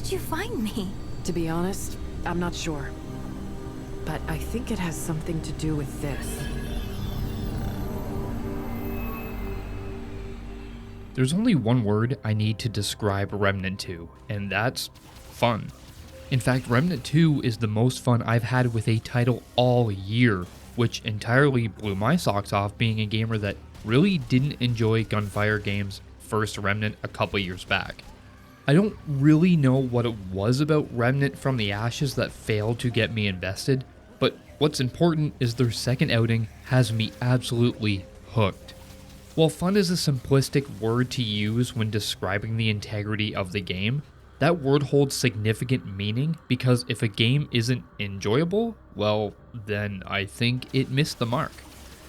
did you find me? To be honest, I'm not sure. But I think it has something to do with this. There's only one word I need to describe Remnant 2, and that's fun. In fact, Remnant 2 is the most fun I've had with a title all year, which entirely blew my socks off being a gamer that really didn't enjoy Gunfire Games' first Remnant a couple years back. I don't really know what it was about Remnant from the Ashes that failed to get me invested, but what's important is their second outing has me absolutely hooked. While fun is a simplistic word to use when describing the integrity of the game, that word holds significant meaning because if a game isn't enjoyable, well, then I think it missed the mark.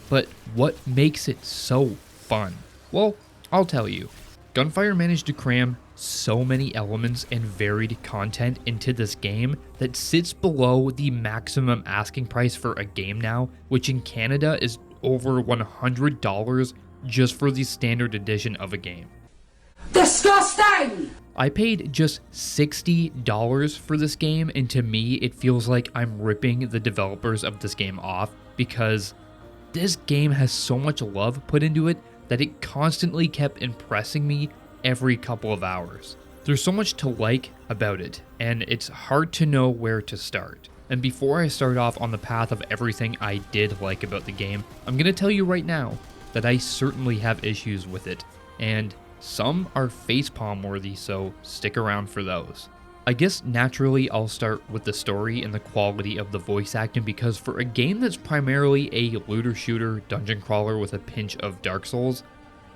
But what makes it so fun? Well, I'll tell you. Gunfire managed to cram so many elements and varied content into this game that sits below the maximum asking price for a game now, which in Canada is over $100 just for the standard edition of a game. Disgusting! I paid just $60 for this game, and to me it feels like I'm ripping the developers of this game off because this game has so much love put into it that it constantly kept impressing me every couple of hours. There's so much to like about it, and it's hard to know where to start. And before I start off on the path of everything I did like about the game, I'm going to tell you right now that I certainly have issues with it, and some are facepalm worthy, so stick around for those. I guess naturally I'll start with the story and the quality of the voice acting because for a game that's primarily a looter shooter dungeon crawler with a pinch of Dark Souls,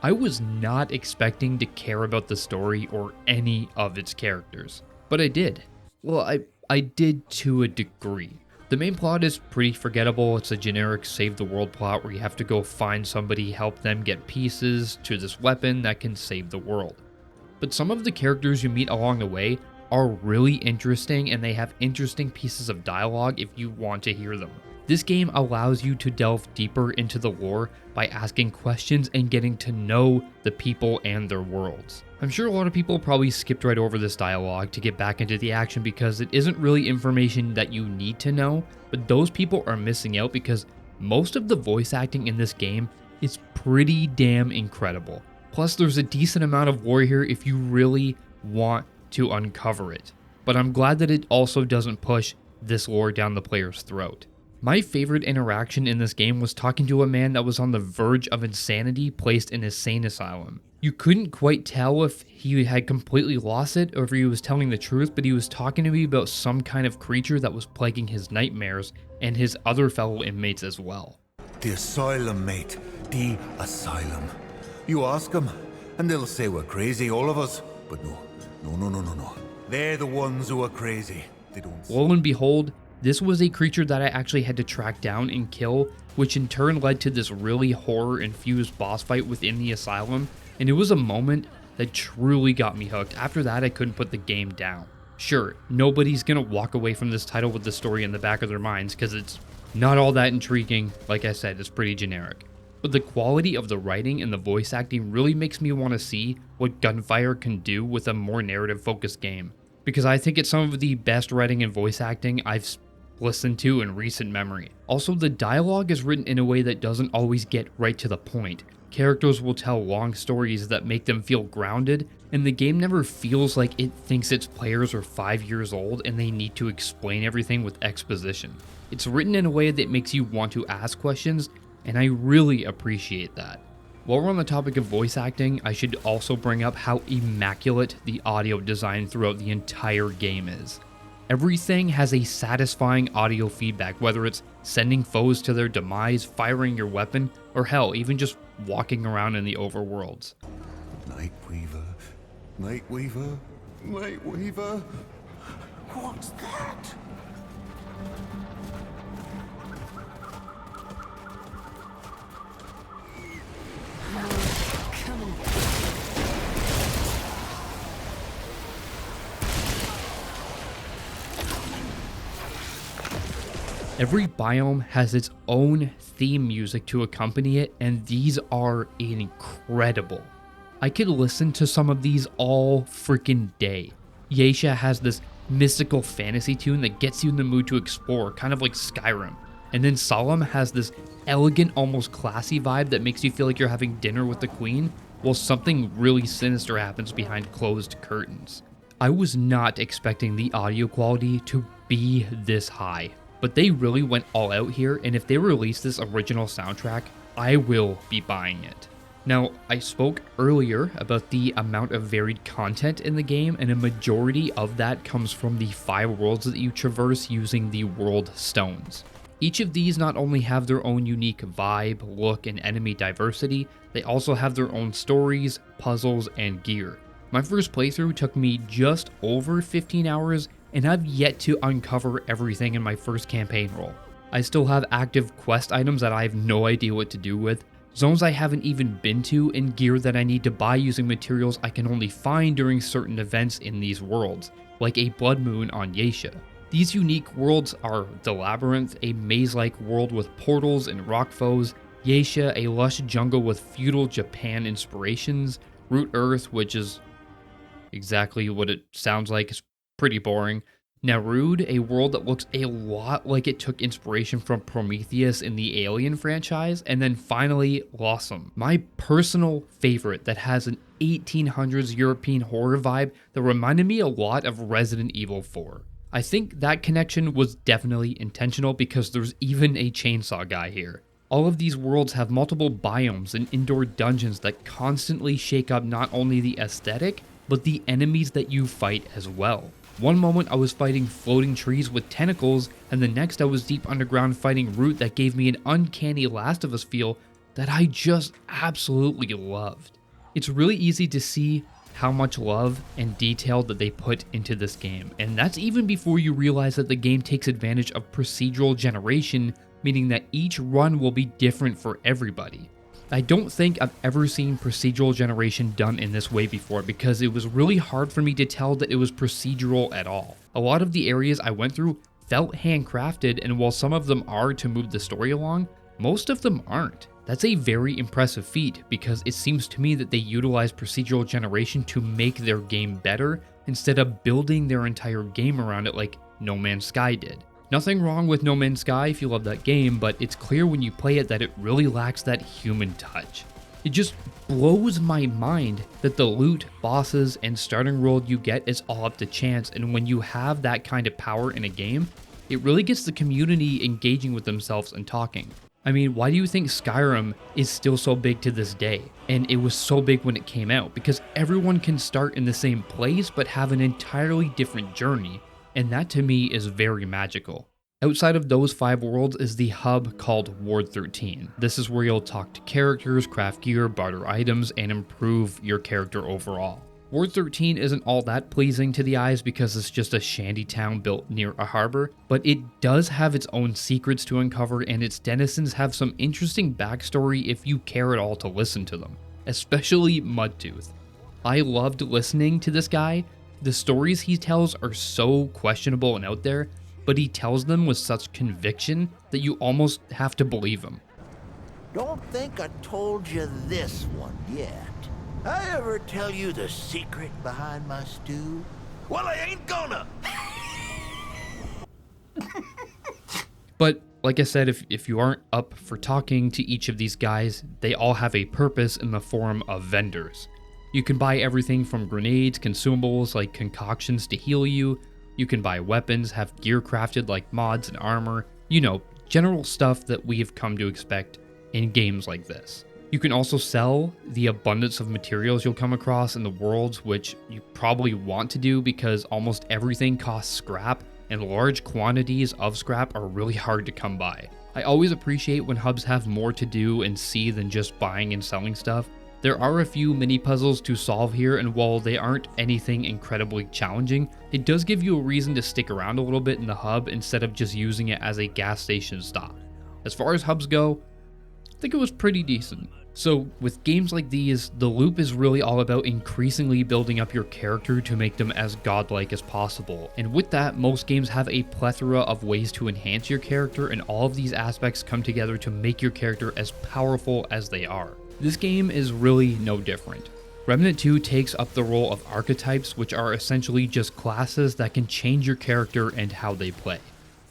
I was not expecting to care about the story or any of its characters. But I did. Well, I did to a degree. The main plot is pretty forgettable. It's a generic save the world plot where you have to go find somebody, help them get pieces to this weapon that can save the world. But some of the characters you meet along the way are really interesting and they have interesting pieces of dialogue if you want to hear them. This game allows you to delve deeper into the lore by asking questions and getting to know the people and their worlds. I'm sure a lot of people probably skipped right over this dialogue to get back into the action because it isn't really information that you need to know, but those people are missing out because most of the voice acting in this game is pretty damn incredible. Plus there's a decent amount of lore here if you really want to uncover it, but I'm glad that it also doesn't push this lore down the player's throat. My favorite interaction in this game was talking to a man that was on the verge of insanity placed in a sane asylum. You couldn't quite tell if he had completely lost it or if he was telling the truth, but he was talking to me about some kind of creature that was plaguing his nightmares and his other fellow inmates as well. The asylum, mate. The asylum. You ask them, and they'll say we're crazy, all of us. But no. They're the ones who are crazy. They don't. Lo and behold, this was a creature that I actually had to track down and kill, which in turn led to this really horror-infused boss fight within the asylum, and it was a moment that truly got me hooked. After that, I couldn't put the game down. Sure, nobody's gonna walk away from this title with the story in the back of their minds, because it's not all that intriguing. Like I said, it's pretty generic. But the quality of the writing and the voice acting really makes me want to see what Gunfire can do with a more narrative-focused game, because I think it's some of the best writing and voice acting I've listened to in recent memory. Also, the dialogue is written in a way that doesn't always get right to the point. Characters will tell long stories that make them feel grounded, and the game never feels like it thinks its players are 5 years old and they need to explain everything with exposition. It's written in a way that makes you want to ask questions, and I really appreciate that. While we're on the topic of voice acting, I should also bring up how immaculate the audio design throughout the entire game is. Everything has a satisfying audio feedback, whether it's sending foes to their demise, firing your weapon, or hell, even just walking around in the overworlds. Nightweaver, Nightweaver, Nightweaver. What's that? Every biome has its own theme music to accompany it, and these are incredible. I could listen to some of these all freaking day. Yeisha has this mystical fantasy tune that gets you in the mood to explore, kind of like Skyrim. And then Solemn has this elegant, almost classy vibe that makes you feel like you're having dinner with the queen, while something really sinister happens behind closed curtains. I was not expecting the audio quality to be this high, but they really went all out here, and if they release this original soundtrack, I will be buying it. Now, I spoke earlier about the amount of varied content in the game, and a majority of that comes from the 5 worlds that you traverse using the world stones. Each of these not only have their own unique vibe, look, and enemy diversity, they also have their own stories, puzzles, and gear. My first playthrough took me just over 15 hours, and I've yet to uncover everything in my first campaign role. I still have active quest items that I have no idea what to do with, zones I haven't even been to, and gear that I need to buy using materials I can only find during certain events in these worlds, like a blood moon on Yeisha. These unique worlds are the Labyrinth, a maze-like world with portals and rock foes, Yeisha, a lush jungle with feudal Japan inspirations, Root Earth, which is exactly what it sounds like, it's pretty boring, Narud, a world that looks a lot like it took inspiration from Prometheus in the Alien franchise, and then finally, Lossum, my personal favorite that has an 1800s European horror vibe that reminded me a lot of Resident Evil 4. I think that connection was definitely intentional because there's even a chainsaw guy here. All of these worlds have multiple biomes and indoor dungeons that constantly shake up not only the aesthetic, but the enemies that you fight as well. One moment I was fighting floating trees with tentacles, and the next I was deep underground fighting Root that gave me an uncanny Last of Us feel that I just absolutely loved. It's really easy to see how much love and detail that they put into this game, and that's even before you realize that the game takes advantage of procedural generation, meaning that each run will be different for everybody. I don't think I've ever seen procedural generation done in this way before because it was really hard for me to tell that it was procedural at all. A lot of the areas I went through felt handcrafted, and while some of them are to move the story along, most of them aren't. That's a very impressive feat because it seems to me that they utilize procedural generation to make their game better instead of building their entire game around it like No Man's Sky did. Nothing wrong with No Man's Sky if you love that game, but it's clear when you play it that it really lacks that human touch. It just blows my mind that the loot, bosses, and starting world you get is all up to chance, and when you have that kind of power in a game, it really gets the community engaging with themselves and talking. I mean, why do you think Skyrim is still so big to this day? And it was so big when it came out, because everyone can start in the same place but have an entirely different journey. And that to me is very magical. Outside of those 5 worlds is the hub called Ward 13. This is where you'll talk to characters, craft gear, barter items, and improve your character overall. Ward 13 isn't all that pleasing to the eyes because it's just a shanty town built near a harbor, but it does have its own secrets to uncover, and its denizens have some interesting backstory if you care at all to listen to them, especially Mudtooth. I loved listening to this guy. The stories he tells are so questionable and out there, but he tells them with such conviction that you almost have to believe him. Don't think I told you this one yet. I ever tell you the secret behind my stew? Well, I ain't gonna! But like I said, if you aren't up for talking to each of these guys, they all have a purpose in the form of vendors. You can buy everything from grenades, consumables like concoctions to heal you. You can buy weapons, have gear crafted like mods and armor. You know, general stuff that we have come to expect in games like this. You can also sell the abundance of materials you'll come across in the worlds, which you probably want to do because almost everything costs scrap, and large quantities of scrap are really hard to come by. I always appreciate when hubs have more to do and see than just buying and selling stuff. There are a few mini puzzles to solve here, and while they aren't anything incredibly challenging, it does give you a reason to stick around a little bit in the hub instead of just using it as a gas station stop. As far as hubs go, I think it was pretty decent. So with games like these, the loop is really all about increasingly building up your character to make them as godlike as possible. And with that, most games have a plethora of ways to enhance your character, and all of these aspects come together to make your character as powerful as they are. This game is really no different. Remnant 2 takes up the role of archetypes, which are essentially just classes that can change your character and how they play.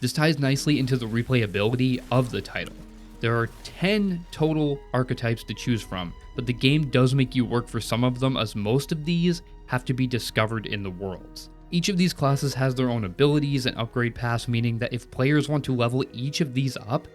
This ties nicely into the replayability of the title. There are 10 total archetypes to choose from, but the game does make you work for some of them, as most of these have to be discovered in the worlds. Each of these classes has their own abilities and upgrade paths, meaning that if players want to level each of these up,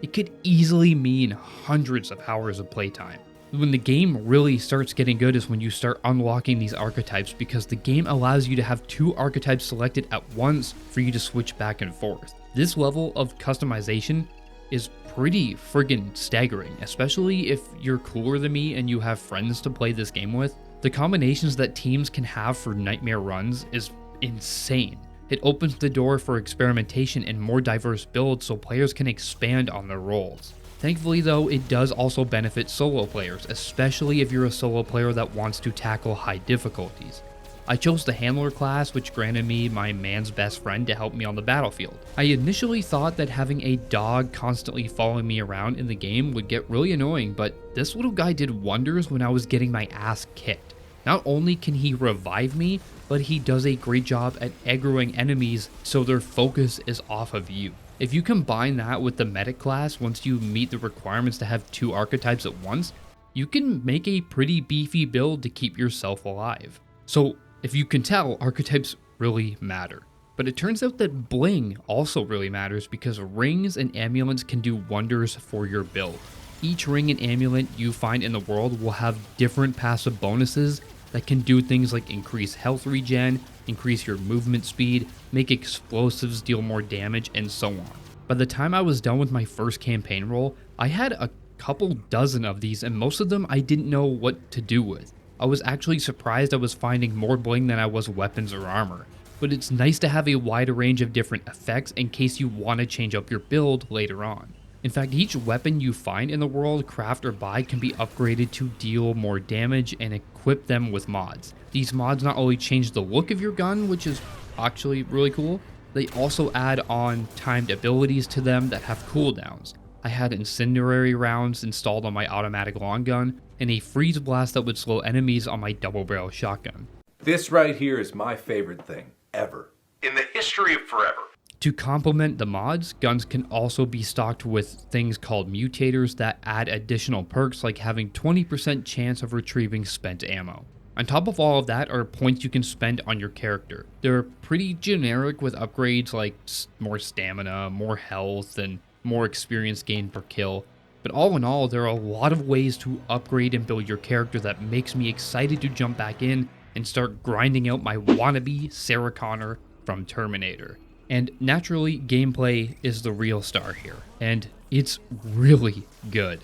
it could easily mean hundreds of hours of playtime. When the game really starts getting good is when you start unlocking these archetypes, because the game allows you to have 2 archetypes selected at once for you to switch back and forth. This level of customization is pretty friggin' staggering, especially if you're cooler than me and you have friends to play this game with. The combinations that teams can have for nightmare runs is insane. It opens the door for experimentation and more diverse builds so players can expand on their roles. Thankfully though, it does also benefit solo players, especially if you're a solo player that wants to tackle high difficulties. I chose the handler class, which granted me my man's best friend to help me on the battlefield. I initially thought that having a dog constantly following me around in the game would get really annoying, but this little guy did wonders when I was getting my ass kicked. Not only can he revive me, but he does a great job at aggroing enemies so their focus is off of you. If you combine that with the medic class, once you meet the requirements to have 2 archetypes at once, you can make a pretty beefy build to keep yourself alive. So if you can tell, archetypes really matter. But it turns out that bling also really matters, because rings and amulets can do wonders for your build. Each ring and amulet you find in the world will have different passive bonuses that can do things like increase health regen, increase your movement speed, make explosives deal more damage, and so on. By the time I was done with my first campaign roll, I had a couple dozen of these, and most of them I didn't know what to do with. I was actually surprised I was finding more bling than I was weapons or armor. But it's nice to have a wider range of different effects in case you want to change up your build later on. In fact, each weapon you find in the world, craft or buy, can be upgraded to deal more damage and equip them with mods. These mods not only change the look of your gun, which is actually really cool, they also add on timed abilities to them that have cooldowns. I had incendiary rounds installed on my automatic long gun, and a freeze blast that would slow enemies on my double barrel shotgun. This right here is my favorite thing ever in the history of forever. To complement the mods, guns can also be stocked with things called mutators that add additional perks, like having 20% chance of retrieving spent ammo. On top of all of that are points you can spend on your character. They're pretty generic, with upgrades like more stamina, more health, and more experience gained per kill. But all in all, there are a lot of ways to upgrade and build your character that makes me excited to jump back in and start grinding out my wannabe Sarah Connor from Terminator. And naturally, gameplay is the real star here, and it's really good.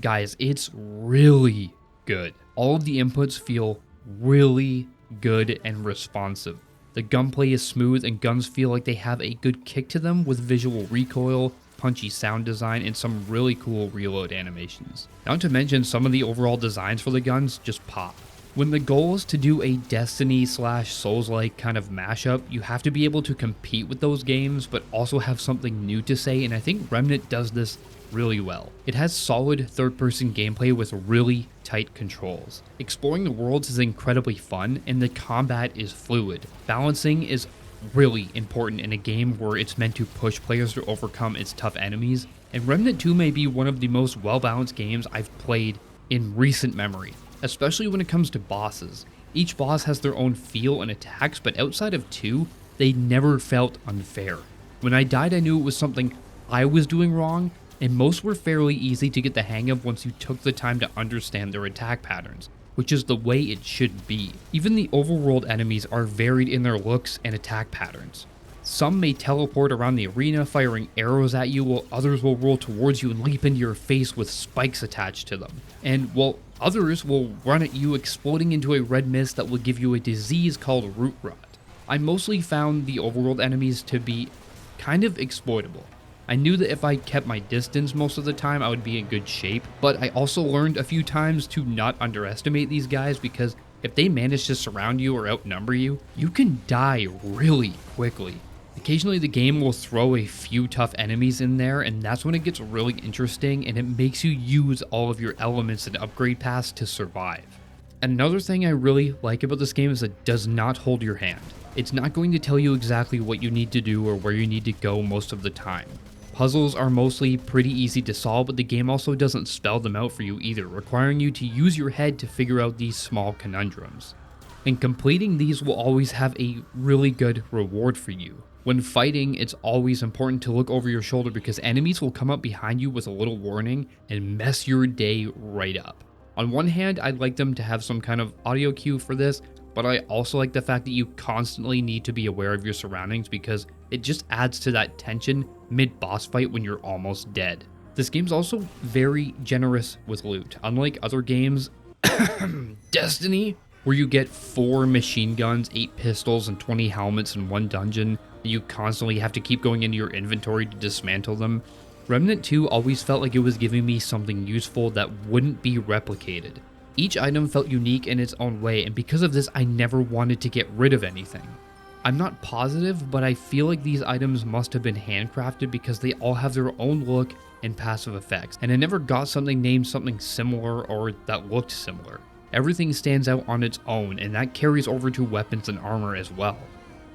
Guys, it's really good. All of the inputs feel really good and responsive. The gunplay is smooth, and guns feel like they have a good kick to them, with visual recoil, punchy sound design, and some really cool reload animations. Not to mention, some of the overall designs for the guns just pop. When the goal is to do a Destiny/Souls-like kind of mashup, you have to be able to compete with those games, but also have something new to say, and I think Remnant does this really well. It has solid third-person gameplay with really tight controls. Exploring the worlds is incredibly fun, and the combat is fluid. Balancing is really important in a game where it's meant to push players to overcome its tough enemies, and Remnant 2 may be one of the most well-balanced games I've played in recent memory, especially when it comes to bosses. Each boss has their own feel and attacks, but outside of 2, they never felt unfair. When I died, I knew it was something I was doing wrong, and most were fairly easy to get the hang of once you took the time to understand their attack patterns, which is the way it should be. Even the overworld enemies are varied in their looks and attack patterns. Some may teleport around the arena firing arrows at you, while others will roll towards you and leap into your face with spikes attached to them. And while others will run at you exploding into a red mist that will give you a disease called root rot. I mostly found the overworld enemies to be kind of exploitable. I knew that if I kept my distance most of the time, I would be in good shape, but I also learned a few times to not underestimate these guys, because if they manage to surround you or outnumber you, you can die really quickly. Occasionally the game will throw a few tough enemies in there, and that's when it gets really interesting, and it makes you use all of your elements and upgrade paths to survive. Another thing I really like about this game is it does not hold your hand. It's not going to tell you exactly what you need to do or where you need to go most of the time. Puzzles are mostly pretty easy to solve, but the game also doesn't spell them out for you either, requiring you to use your head to figure out these small conundrums. And completing these will always have a really good reward for you. When fighting, it's always important to look over your shoulder because enemies will come up behind you with a little warning and mess your day right up. On one hand, I'd like them to have some kind of audio cue for this, but I also like the fact that you constantly need to be aware of your surroundings because it just adds to that tension mid-boss fight when you're almost dead. This game's also very generous with loot. Unlike other games, Destiny, where you get 4 machine guns, 8 pistols, and 20 helmets in one dungeon, and you constantly have to keep going into your inventory to dismantle them, Remnant 2 always felt like it was giving me something useful that wouldn't be replicated. Each item felt unique in its own way, and because of this, I never wanted to get rid of anything. I'm not positive, but I feel like these items must have been handcrafted because they all have their own look and passive effects, and I never got something named something similar or that looked similar. Everything stands out on its own, and that carries over to weapons and armor as well.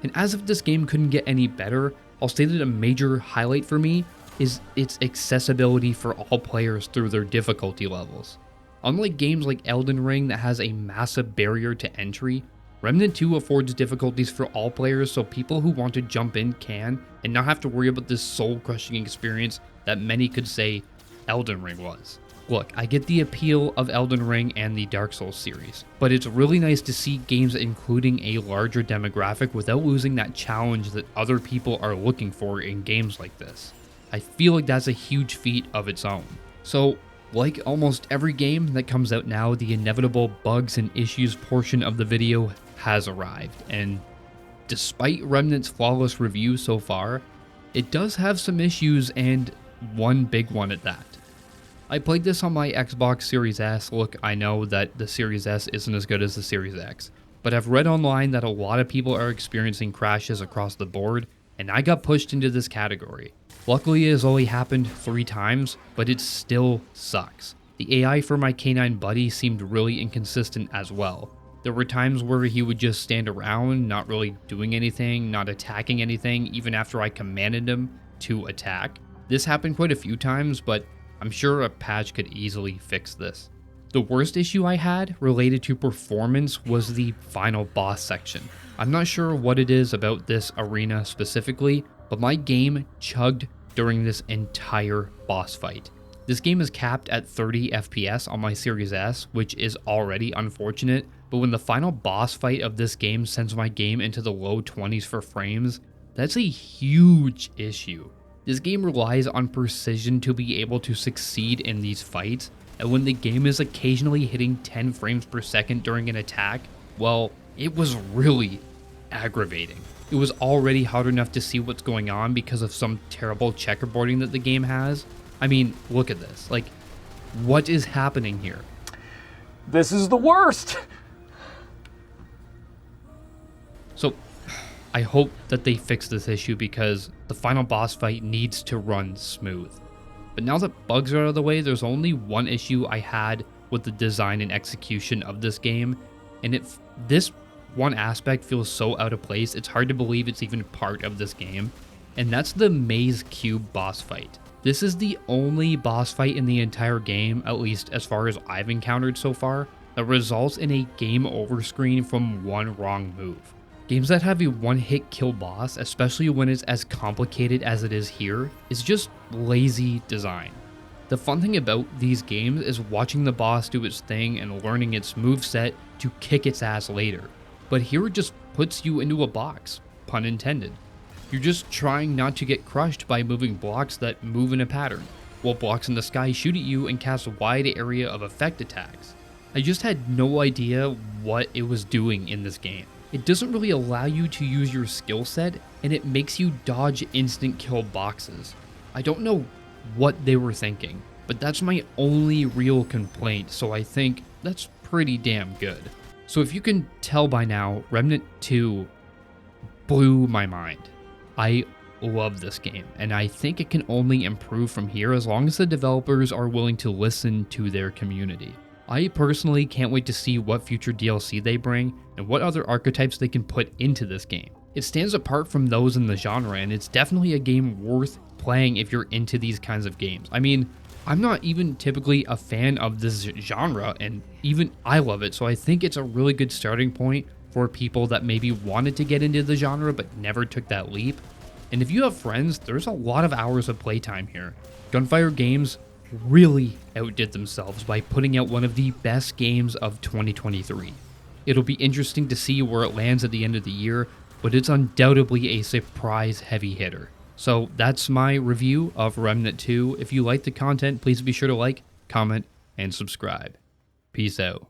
And as if this game couldn't get any better, I'll say that a major highlight for me is its accessibility for all players through their difficulty levels. Unlike games like Elden Ring that has a massive barrier to entry, Remnant 2 affords difficulties for all players so people who want to jump in can and not have to worry about this soul-crushing experience that many could say Elden Ring was. Look, I get the appeal of Elden Ring and the Dark Souls series, but it's really nice to see games including a larger demographic without losing that challenge that other people are looking for in games like this. I feel like that's a huge feat of its own. So, like almost every game that comes out now, the inevitable bugs and issues portion of the video has arrived, and despite Remnant's flawless review so far, it does have some issues, and one big one at that. I played this on my Xbox Series S. Look, I know that the Series S isn't as good as the Series X, but I've read online that a lot of people are experiencing crashes across the board, and I got pushed into this category. Luckily, it has only happened 3 times, but it still sucks. The AI for my canine buddy seemed really inconsistent as well. There were times where he would just stand around, not really doing anything, not attacking anything, even after I commanded him to attack. This happened quite a few times, but I'm sure a patch could easily fix this. The worst issue I had related to performance was the final boss section. I'm not sure what it is about this arena specifically, but my game chugged during this entire boss fight. This game is capped at 30 FPS on my Series S, which is already unfortunate, but when the final boss fight of this game sends my game into the low 20s for frames, that's a huge issue. This game relies on precision to be able to succeed in these fights, and when the game is occasionally hitting 10 frames per second during an attack, well, it was really aggravating. It was already hard enough to see what's going on because of some terrible checkerboarding that the game has. I mean, look at this. Like, what is happening here? This is the worst! So, I hope that they fix this issue because the final boss fight needs to run smooth. But now that bugs are out of the way, there's only one issue I had with the design and execution of this game, and this one aspect feels so out of place, it's hard to believe it's even part of this game, and that's the Maze Cube boss fight. This is the only boss fight in the entire game, at least as far as I've encountered so far, that results in a game over screen from one wrong move. Games that have a one-hit kill boss, especially when it's as complicated as it is here, is just lazy design. The fun thing about these games is watching the boss do its thing and learning its moveset to kick its ass later. But here it just puts you into a box, pun intended. You're just trying not to get crushed by moving blocks that move in a pattern, while blocks in the sky shoot at you and cast a wide area of effect attacks. I just had no idea what it was doing in this game. It doesn't really allow you to use your skill set, and it makes you dodge instant kill boxes. I don't know what they were thinking, but that's my only real complaint, so I think that's pretty damn good. So if you can tell by now, Remnant 2 blew my mind. I love this game, and I think it can only improve from here as long as the developers are willing to listen to their community. I personally can't wait to see what future DLC they bring and what other archetypes they can put into this game. It stands apart from those in the genre, and it's definitely a game worth playing if you're into these kinds of games. I mean, I'm not even typically a fan of this genre, and even I love it, so I think it's a really good starting point for people that maybe wanted to get into the genre but never took that leap. And if you have friends, there's a lot of hours of playtime here. Gunfire Games really outdid themselves by putting out one of the best games of 2023. It'll be interesting to see where it lands at the end of the year, but it's undoubtedly a surprise heavy hitter. So that's my review of Remnant 2. If you like the content, please be sure to like, comment, and subscribe. Peace out.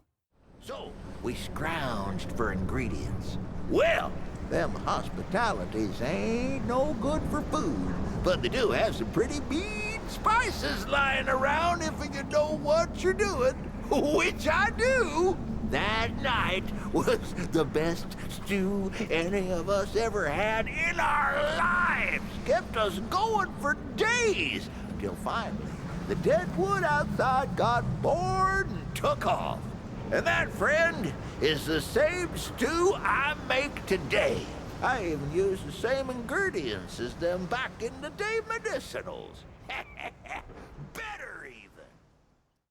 So, we scrounged for ingredients. Well, them hospitalities ain't no good for food, but they do have some pretty mean spices lying around if you know what you're doing, which I do. That night was the best stew any of us ever had in our lives. Kept us going for days, till finally the dead wood outside got bored and took off. And that, friend, is the same stew I make today. I even use the same ingredients as them back in the day medicinals.